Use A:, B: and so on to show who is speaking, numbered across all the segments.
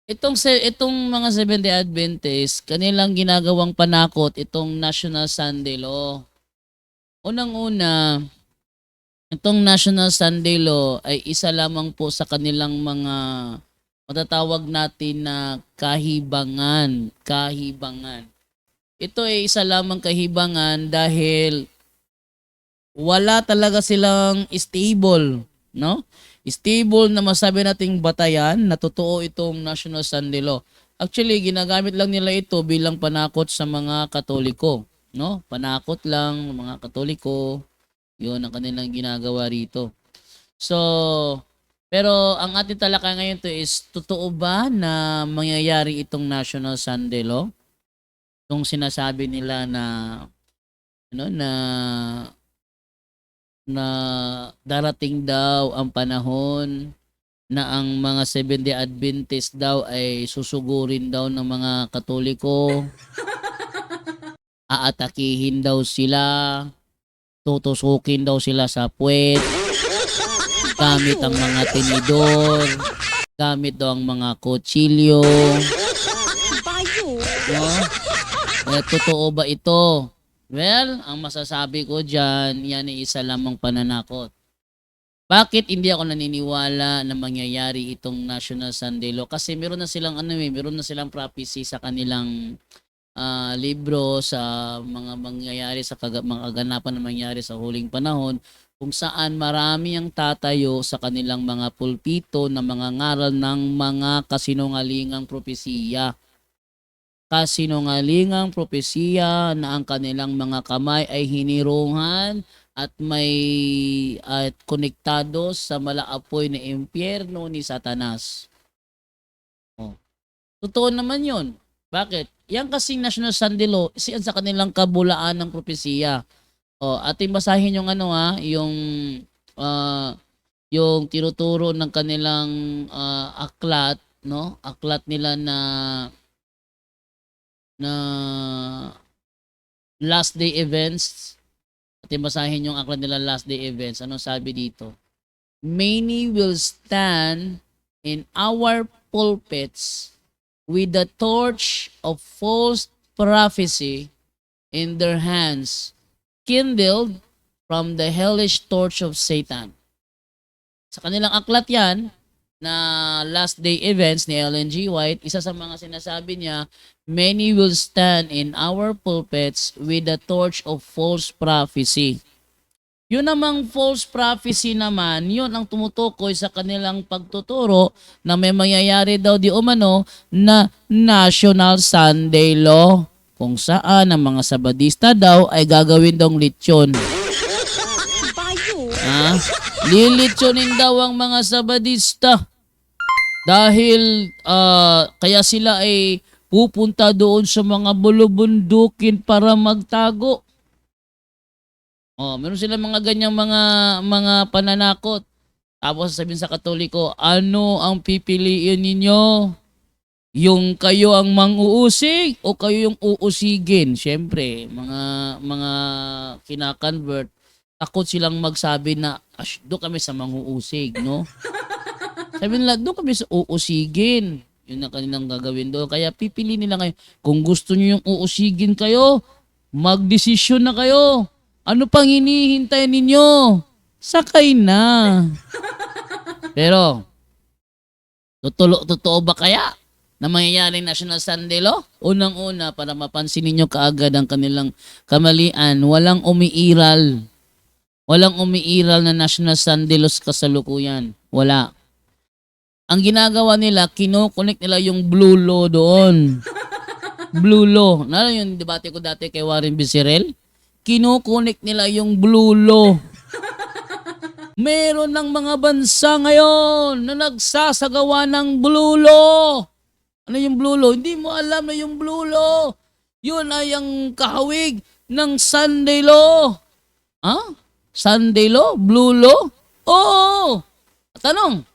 A: Itong mga Seventh-day Adventist, kanilang ginagawang panakot itong National Sunday Law. Unang-una, itong National Sunday Law ay isa lamang po sa kanilang mga matatawag natin na kahibangan. Kahibangan. Ito ay isa lamang kahibangan dahil wala talaga silang stable, no? Stable na masabi nating batayan na totoo itong National Sunday Law. Actually, ginagamit lang nila ito bilang panakot sa mga Katoliko, no? Panakot lang ng mga Katoliko. 'Yun ang kanilang ginagawa rito. So, pero ang ating talakay ngayon to is totoo ba na mangyayari itong National Sunday Law? Itong sinasabi nila na ano na darating daw ang panahon na ang mga Seventh-day Adventist daw ay susugurin daw ng mga Katoliko, aatakihin daw sila, tutusukin daw sila sa puwet, gamit ang mga tinidor, gamit daw ang mga kutsilyo, no? Totoo ba ito? Well, ang masasabi ko diyan, yan ay isa lamang pananakot. Bakit hindi ako naniniwala na mangyayari itong National Sunday Law? Kasi meron na silang meron na silang prophecy sa kanilang libro sa mga mangyayari sa mga kaganapan na mangyayari sa huling panahon kung saan marami ang tatayo sa kanilang mga pulpito na mga ngaral ng mga kasinungalingang propesiya. Kasinungalingang propesiya na ang kanilang mga kamay ay hinirungan at konektado sa malaapoy na impyerno ni Satanas. Oh. Totoo naman 'yon. Bakit? Yan kasing National Sunday Law, isiyan sa kanilang kabulaan ng propesiya. Ating basahin yung yung tinuturo ng kanilang aklat, no? Aklat nila na last day events. Ating basahin yung aklat nila last day events. Anong sabi dito? Many will stand in our pulpits with the torch of false prophecy in their hands, kindled from the hellish torch of Satan. Sa kanilang aklat yan, na last day events ni Ellen G. White, isa sa mga sinasabi niya, many will stand in our pulpits with the torch of false prophecy. Yun namang false prophecy naman, yun ang tumutukoy sa kanilang pagtuturo na may mangyayari daw di umano na National Sunday Law, kung saan ang mga Sabadista daw ay gagawin daw litsyon. Lilitsonin daw ang mga Sabadista dahil kaya sila ay pupunta doon sa mga bulubundukin para magtago. Meron silang mga ganyang mga pananakot. Tapos sasabihin sa Katoliko, ano ang pipiliin ninyo? Yung kayo ang mang-uusig o kayo yung uusigin? Siyempre, mga kina-convert, takot silang magsabi na doon kami sa mang-uusig, no? Sabi nila, doon kami sa uusigin. Yun ang kanilang gagawin doon. Kaya pipili nila ngayon. Kung gusto nyo yung uusigin kayo, magdesisyon na kayo. Ano pang hinihintay ninyo? Sakay na. Pero, totoo ba kaya na mangyayaring National Sunday Law? Unang-una, para mapansin ninyo kaagad ang kanilang kamalian, walang umiiral. Walang umiiral na National Sunday Law sa kasalukuyan. Wala. Ang ginagawa nila, kino-connect nila yung Blue Law doon. Blue Law. Nalo yung debate ko dati kay Warren Becerril? Kino-connect nila yung Blue Law. Meron ng mga bansa ngayon na nagsasagawa ng Blue Law. Ano yung Blue Law? Hindi mo alam na yung Blue Law. Yun ay ang kahawig ng Sunday Law. Sunday Law? Blue Law? Oo. Tanong,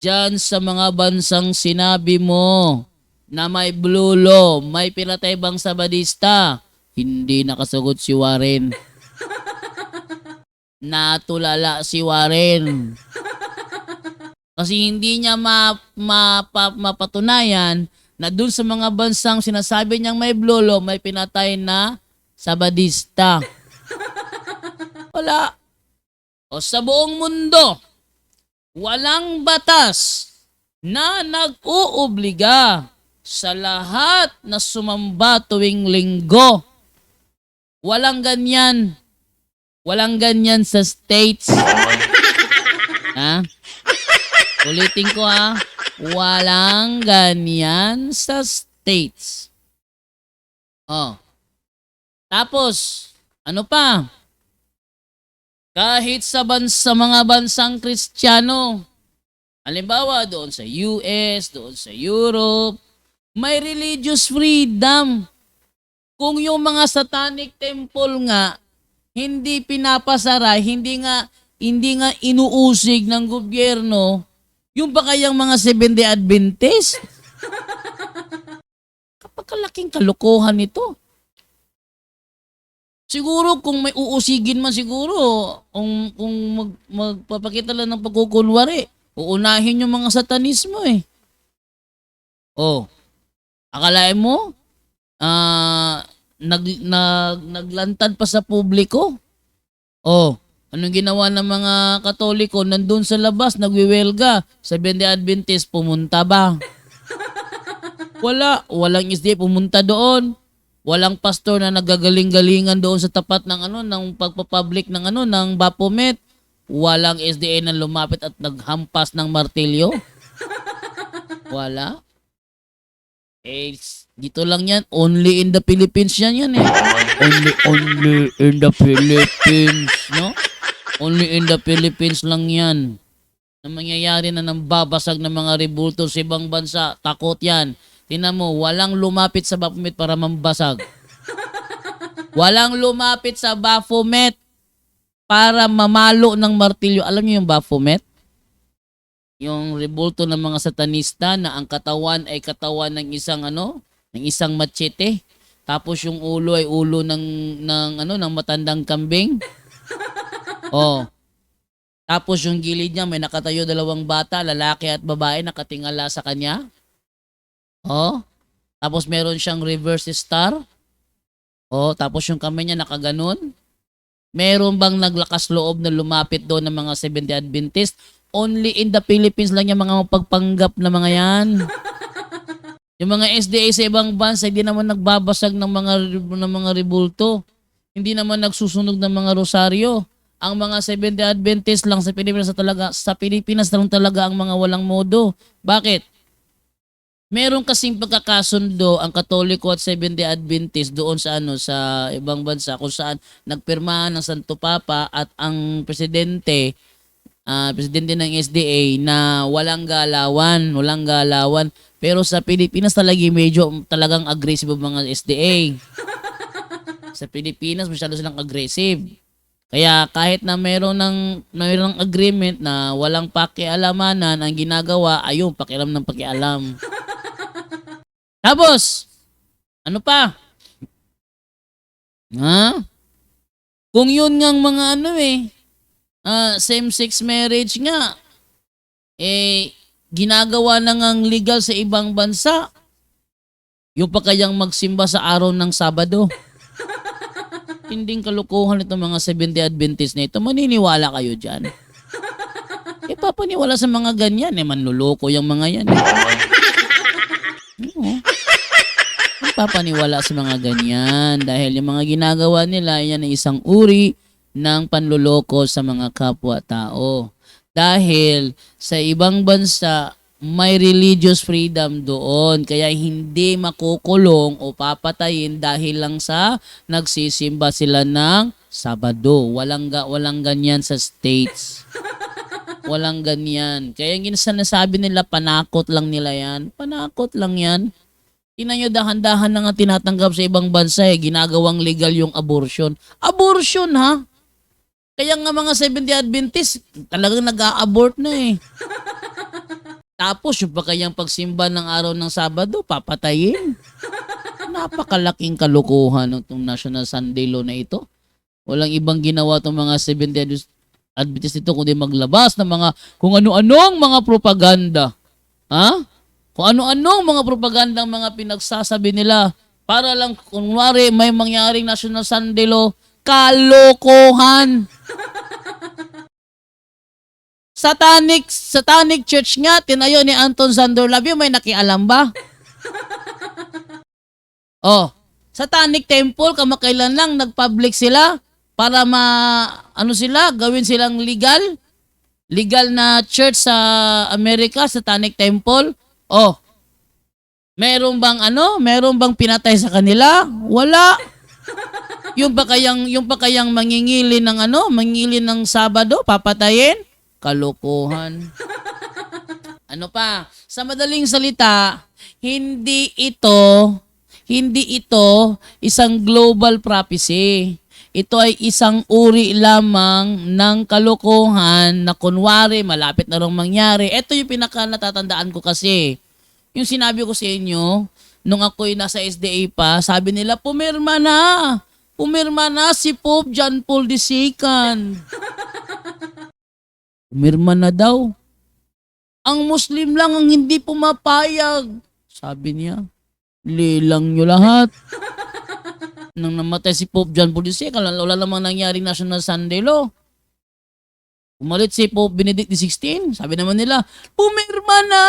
A: diyan sa mga bansang sinabi mo na may Blue Law, may pinatay bang Sabadista? Hindi nakasagot si Warren. Natulala si Warren. Kasi hindi niya mapatunayan na dun sa mga bansang sinasabi niyang may blolo, may pinatay na Sabadista. Wala. O sa buong mundo, walang batas na nag-uubliga sa lahat na sumamba tuwing linggo. Walang ganyan. Walang ganyan sa States. Ha? Ulitin ko ha. Walang ganyan sa States. Oh. Tapos, ano pa? Kahit sa mga bansang Kristiyano, halimbawa doon sa US, doon sa Europe, may religious freedom. Kung yung mga satanic temple nga hindi pinapasara, hindi nga inuusig ng gobyerno, yung ba kayang mga Seventh-day Adventist? Kapagkalaking kalokohan ito. Siguro kung may uusigin man siguro, kung magpapakita lang ng pagkukunwari, uunahin yung mga satanismo eh. Oh, akalain mo, naglantad pa sa publiko? Oh, anong ginawa ng mga Katoliko? Nandun sa labas, nagwiwelga. Seventh-day Adventist, pumunta ba? Walang SDA pumunta doon. Walang pastor na nagagaling-galingan doon sa tapat ng ng pagpapublic ng Baphomet. Walang SDA na lumapit at naghampas ng martilyo. Wala. Dito lang yan. Only in the Philippines yan eh. Only in the Philippines, no? Only in the Philippines lang yan. Na mangyayari na ng babasag ng mga rebulto sa ibang bansa. Takot yan. Tingnan mo, walang lumapit sa Baphomet para mambasag. Walang lumapit sa Baphomet para mamalo ng martilyo. Alam niyo yung Baphomet? Yung rebulto ng mga satanista na ang katawan ay katawan ng isang machete. Tapos yung ulo ay ulo ng matandang kambing. Oh. Tapos yung gilid niya may nakatayo dalawang bata, lalaki at babae nakatingala sa kanya. Oh. Tapos meron siyang reverse star. Oh, tapos yung kamay niya nakaganon. Meron bang naglakas loob na lumapit doon ng mga Seventh-day Adventist? Only in the Philippines lang yung mga mapagpanggap na mga yan. Yung mga SDA sa ibang bansa, hindi naman nagbabasag ng mga rebulto. Hindi naman nagsusunog ng mga rosaryo. Ang mga Seventh-day Adventist lang sa Pilipinas lang talaga ang mga walang modo. Bakit? Meron kasing pagkakasundo ang Katoliko at Seventh-day Adventist doon sa sa ibang bansa kung saan nagpirmahan ng Santo Papa at ang presidente ng SDA na walang galawan. Pero sa Pilipinas talagang aggressive ang mga SDA. Sa Pilipinas masyado silang aggressive. Kaya kahit na mayroong agreement na walang pakialamanan, ang ginagawa ayun, pakialam ng pakialam. Tapos, ano pa? Kung yun ngang mga same-sex marriage nga, ginagawa na ngang legal sa ibang bansa, yung pa kayang magsimba sa araw ng Sabado. Hinding kalukuhan itong mga Seventh-day Adventist na ito. Maniniwala kayo dyan. Papaniwala sa mga ganyan. Manluloko yung mga yan. Papaniwala sa mga ganyan dahil yung mga ginagawa nila yan ay isang uri ng panluloko sa mga kapwa-tao. Dahil sa ibang bansa may religious freedom doon kaya hindi makukulong o papatayin dahil lang sa nagsisimba sila ng Sabado. Walang ganyan sa States. Walang ganyan. Kaya yung sinasabi nila panakot lang nila yan. Panakot lang yan. Tingnan nyo, dahan-dahan na nga tinatanggap sa ibang bansa ginagawang legal yung abortion. Abortion ha? Kaya nga mga Seventh-day Adventist talagang nag-a-abort na Tapos yung pa kayang pagsimba ng araw ng Sabado, papatayin. Napakalaking kalukuhan ng National Sunday Law na ito. Walang ibang ginawa itong mga Seventh-day Adventist. Adventist dito kundi maglabas ng mga kung ano-anong mga propaganda. Ha? Kung ano-anong mga propagandang mga pinagsasabi nila para lang kunwari may mangyaring National Sunday Law, kalokohan. Satanic church nga, tinayo ni Anton Sandor Labio, may nakialam ba? Oh, Satanic Temple, kamakailan lang nag-public sila para gawin silang legal na church sa Amerika, Satanic Temple. Oh, meron bang pinatay sa kanila? Wala. Yung pa kayang mangingili ng Sabado, papatayin? Kalokohan. Ano pa? Sa madaling salita, hindi ito isang global prophecy. Ito ay isang uri lamang ng kalokohan na kunwari malapit na rong mangyari. Ito yung pinaka natatandaan ko kasi. Yung sinabi ko sa inyo, nung ako'y nasa SDA pa, sabi nila, pumirma na si Pope John Paul II. Pumirma na daw. Ang Muslim lang ang hindi pumapayag. Sabi niya, lilang nyo lahat. Nang namatay si Pope John Paul II, wala namang nangyaring National Sunday Law. Umalit si Pope Benedict XVI, sabi naman nila, pumirma na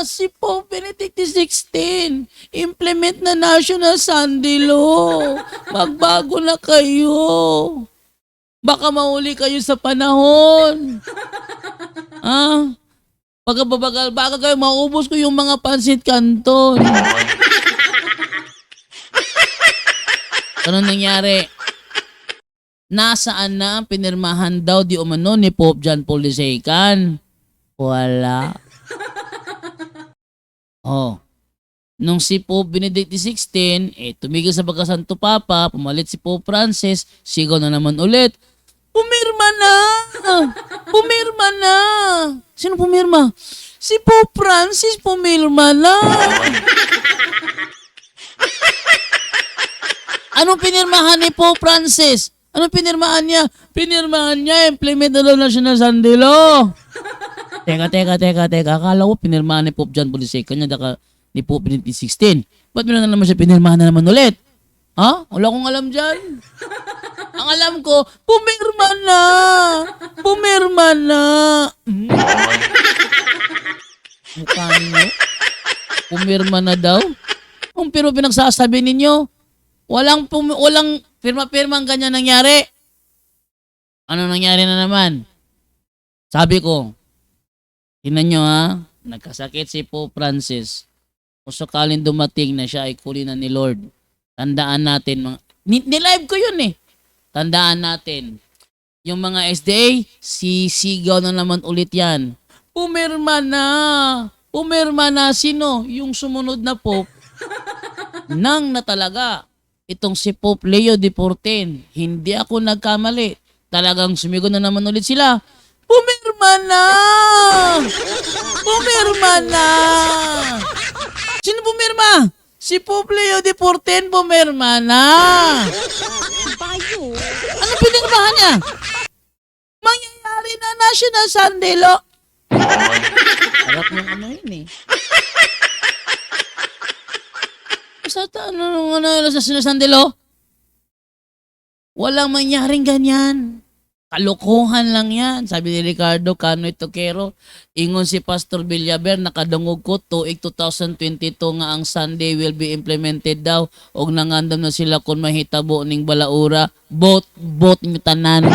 A: si Pope Benedict XVI. Implement na National Sunday Law. Magbago na kayo. Baka mauli kayo sa panahon. Baka kayo maubos ko yung mga pansit canton. Ano nangyari? Nasaan na ang pinirmahan daw di umano ni Pope John Paul II? Wala. Oh. Nung si Pope Benedict XVI, tumigil sa pagkasanto Papa, pumalit si Pope Francis, sigaw na naman ulit, pumirma na! Sino pumirma? Si Pope Francis pumirma na! Anong pinirmahan ni Pope Francis? Anong pinirmahan niya? Pinirmahan niya, implement na National Sunday Law. Teka. Akala ko pinirmahan ni Pope John Paul II kanya ni Pope Benedict XVI. Ba't mo na naman siya pinirmahan na naman ulit? Ha? Wala akong alam dyan. Ang alam ko, pumirma na. Mukha ninyo? Pumirma na daw? Pero pinagsasabi ninyo, walang pirma-pirma ang ganyan nangyari. Ano nangyari na naman? Sabi ko, tingnan nyo nagkasakit si Pope Francis. Kung sakaling dumating na siya ay kulinan ni Lord. Tandaan natin, nilive ko yun Tandaan natin, yung mga SDA, sisigaw na naman ulit yan. Pumirma na sino? Yung sumunod na Pope nang na talaga. Itong si Pope Leo XIV, hindi ako nagkamali. Talagang sumigaw na naman ulit sila. Pumirma na! Sino pumirma? Si Pope Leo XIV pumirma na. Ano pinirmahan niya? Mangyayari na National Sunday Law. Harap ng yun Sa National Sunday Law? Walang mangyaring ganyan. Kalokohan lang yan. Sabi ni Ricardo Canoy Toquero, ingon si Pastor Villaber, nakadungog ko, tuig 2022 nga ang Sunday will be implemented daw. Og nangandam na sila kung mahitabo ning balaura. Bot ng tanan.